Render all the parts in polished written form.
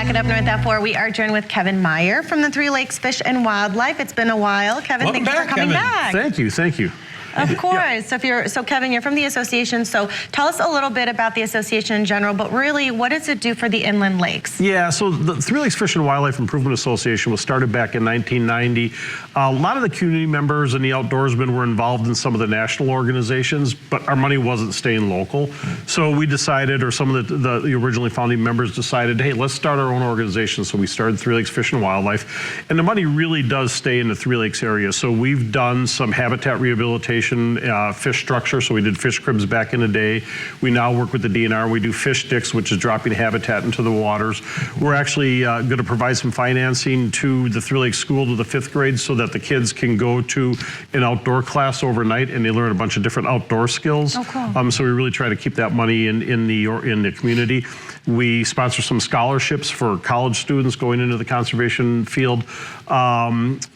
back at Up North at 4. We are joined with Kevin Meyer from the Three Lakes Fish and Wildlife. It's been a while. Kevin, Welcome thank you for coming back. Thank you, thank you. Of course. So Kevin, you're from the association. So tell us a little bit about the association in general, but really, what does it do for the inland lakes? Yeah, so the Three Lakes Fish and Wildlife Improvement Association was started back in 1990. A lot of the community members and the outdoorsmen were involved in some of the national organizations, but our money wasn't staying local. So we decided, or some of the originally founding members decided, hey, let's start our own organization. So we started Three Lakes Fish and Wildlife, and the money really does stay in the Three Lakes area. So we've done some habitat rehabilitation, fish structure, so we did fish cribs back in the day. We now work with the DNR. We do fish sticks, which is dropping habitat into the waters. We're actually going to provide some financing to the Three Lakes School to the 5th grade so that the kids can go to an outdoor class overnight and they learn a bunch of different outdoor skills. Oh, cool. So we really try to keep that money in the community. We sponsor some scholarships for college students going into the conservation field.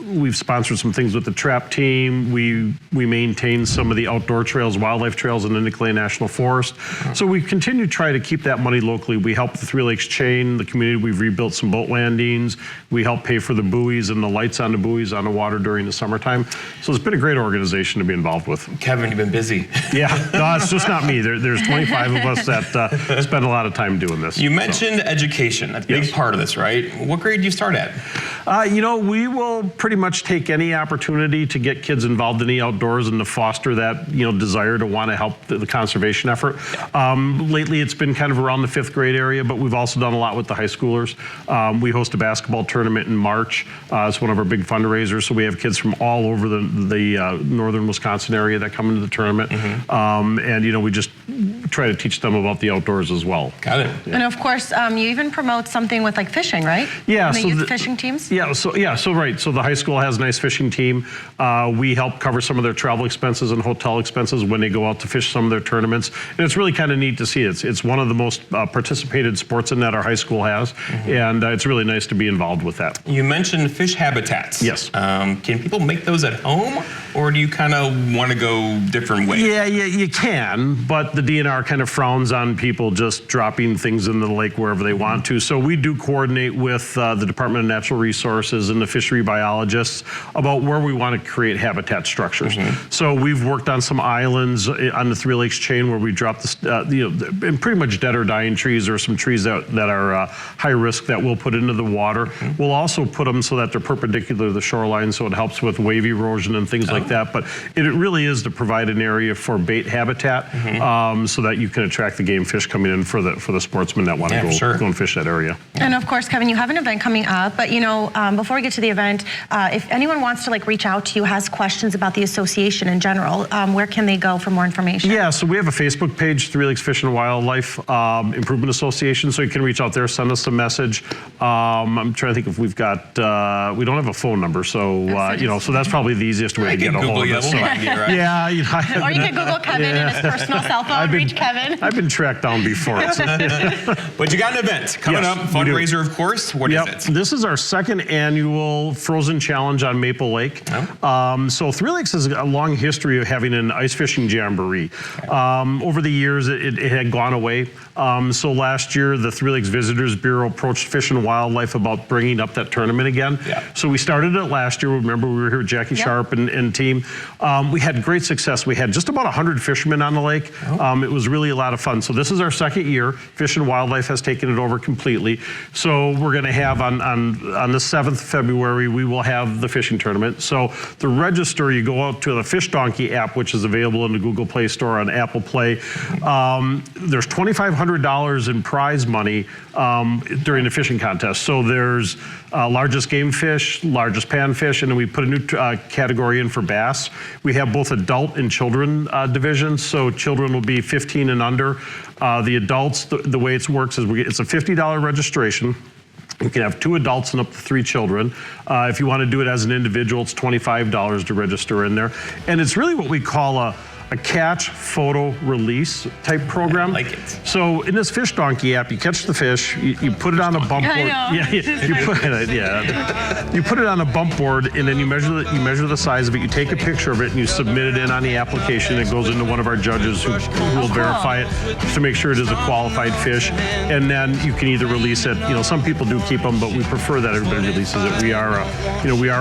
We've sponsored some things with the trap team. We maintain some of the outdoor trails, wildlife trails in the Nicolet National Forest. So we continue to try to keep that money locally. We help the Three Lakes chain, the community. We've rebuilt some boat landings. We help pay for the buoys and the lights on the buoys on the water during the summertime. So it's been a great organization to be involved with. Kevin, you've been busy. Yeah, no, it's just not me. There's 25 of us that spend a lot of time doing this. You mentioned education, a big part of this, right? What grade do you start at? You know, we will pretty much take any opportunity to get kids involved in the outdoors and to foster that, desire to want to help the conservation effort. Lately, it's been kind of around the 5th grade area, but we've also done a lot with the high schoolers. We host a basketball tournament in March. It's one of our big fundraisers, so we have kids from all over the northern Wisconsin area that come into the tournament. And, we just try to teach them about the outdoors as well. Got it. And of course, you even promote something with like fishing, right? Yeah. The youth fishing teams? Yeah, so right. So the high school has a nice fishing team. We help cover some of their travel expenses and hotel expenses when they go out to fish some of their tournaments. And it's really kind of neat to see. It's one of the most participated sports in that our high school has. And it's really nice to be involved with that. You mentioned fish habitats. Yes. Can people make those at home, or do you kind of want to go different ways? Yeah, you can, but the DNR kind of frowns on people just dropping things into the lake wherever they want to. So we do coordinate with the Department of Natural Resources and the fishery biologists about where we want to create habitat structures. So we've worked on some islands on the Three Lakes chain where we drop and pretty much dead or dying trees, or some trees that are high risk that we'll put into the water. We'll also put them so that they're perpendicular to the shoreline, so it helps with wave erosion and things like that. But it really is to provide an area for bait habitat, so that you can attract the game fish coming in for the sportsmen that want to go and fish that area. And of course, Kevin, you have an event coming up, but before we get to the event, if anyone wants to reach out to you, has questions about the association in general, where can they go for more information? Yeah, so we have a Facebook page, Three Lakes Fish and Wildlife Improvement Association, so you can reach out there, send us a message. I'm trying to think if we've got, we don't have a phone number, so so that's probably the easiest way to get a hold of us. Yeah, or you can Google Kevin in his personal cell phone, reach Kevin. I've been tracked down before. But you got an event coming up, fundraiser, of course. What is it? This is our 2nd annual Frozen Challenge on Maple Lake. So Three Lakes has a long history of having an ice fishing jamboree. Over the years, it had gone away. So last year, the Three Lakes Visitors Bureau approached Fish and Wildlife about bringing up that tournament again. So we started it last year. Remember, we were here with Jackie Sharp and team. We had great success. We had just about 100 fishermen on the lake. It was really a lot of fun. So this is our 2nd year. Fish and Wildlife has taken it over completely. So we're going to have on the 7th of February, we will have the fishing tournament. So to register, you go out to the Fish Donkey app, which is available in the Google Play Store on Apple Play. There's $2,500 in prize money during the fishing contest. So there's largest game fish, largest panfish, and then we put a new category in for bass. We have both adult and children divisions, so children will be 15 and under. The adults, the way it works is it's a $50 registration. You can have 2 adults and up to 3 children. If you want to do it as an individual, it's $25 to register in there. And it's really what we call a catch, photo, release type program. I like it. So in this Fish Donkey app, you catch the fish, you put it on a bump board. I know. Yeah, you put it on a bump board, and then you measure the size of it. You take a picture of it, and you submit it in on the application. It goes into one of our judges who will verify it to make sure it is a qualified fish, and then you can either release it. You know, some people do keep them, but we prefer that everybody releases it. We are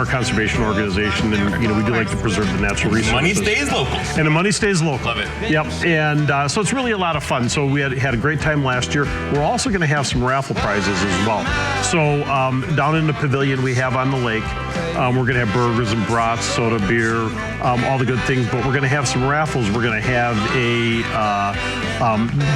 a conservation organization, and we do like to preserve the natural resources. Money stays local. And the money stays local. Love it. Yep. And so it's really a lot of fun. So we had a great time last year. We're also going to have some raffle prizes as well. So down in the pavilion we have on the lake, we're going to have burgers and brats, soda, beer, all the good things. But we're going to have some raffles. We're going to have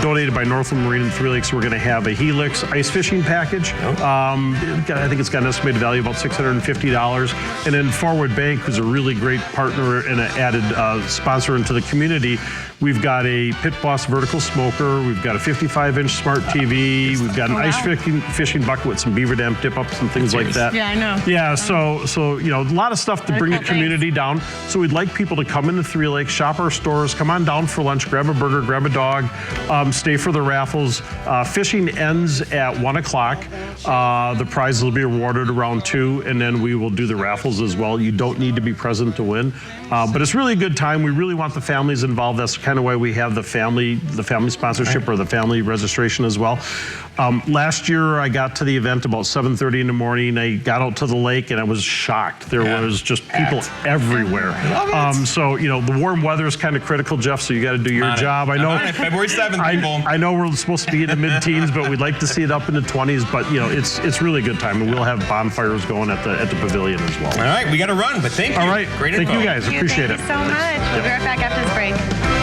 donated by Northland Marine and Three Lakes. We're going to have a Helix ice fishing package. I think it's got an estimated value of about $650. And then Forward Bank, who's a really great partner and an added sponsor into the community, we've got a Pit Boss vertical smoker. We've got a 55-inch smart TV. We've got an ice fishing bucket with some beaver dam dip-ups and things like that. Yeah, I know. Yeah, so a lot of stuff to bring the community down. So we'd like people to come into Three Lakes, shop our stores, come on down for lunch, grab a burger, grab a dog, stay for the raffles. Fishing ends at 1 o'clock. The prizes will be awarded around 2, and then we will do the raffles as well. You don't need to be present to win, but it's really a good time. We really want the families involved. That's kind of why we have the family sponsorship or the family registration as well. Last year, I got to the event about 7:30 in the morning. I got out to the lake, and I was shocked. There was just people everywhere. So, the warm weather is kind of critical, Jeff, so you got to do your job. I know. February 7th, people. I know we're supposed to be in the mid-teens, but we'd like to see it up in the 20s. But, it's really a good time, and we'll have bonfires going at the pavilion as well. All right, we got to run, but thank you. All right. Great Thank info. you guys. Appreciate Thank it. you so much. We'll be right back after this break.